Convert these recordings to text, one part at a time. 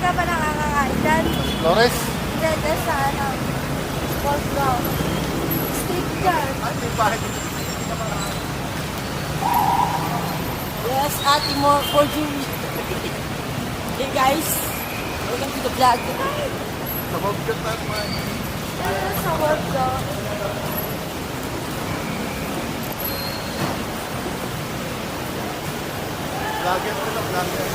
ka ba nakakakain dyan? Flores? Hindi, dyan sa ano, sports ground. Steak dyan. Ay, may bahay. Yes, Ate Mo for Jimmy. Hey guys, welcome to the vlog. Sabog ka naman. Ano sa work ko? Vlogger ko na, vlogger.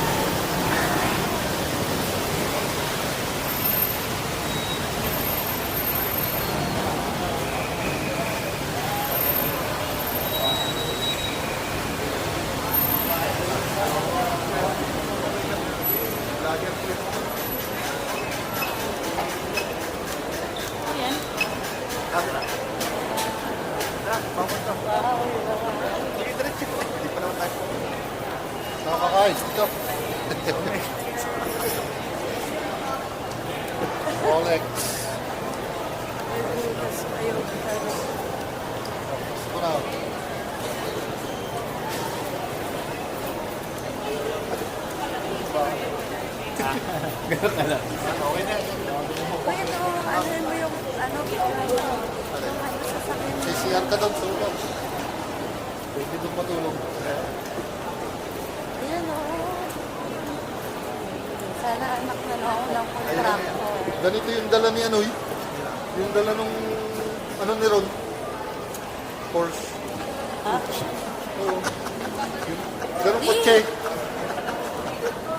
Vlogger ko ito. Ayan. Camera. Ah, bangon ka. Sige, diretso ko. Hindi pa naman tayo. Nakakain. Ito. Rolex. Ito na. Ganun na lang. Okay na. Uy, ito, ano mo yung, ano, yung ano sa sakin. CCR ka doon, tulog. Pwede doon matulog. Ayan o. Sana anak na ako ng contractor. Ganito yung dala ni ano eh. Yung dala nung ano ni Ron. Porsche. Ha? Oo. Ganun kotse.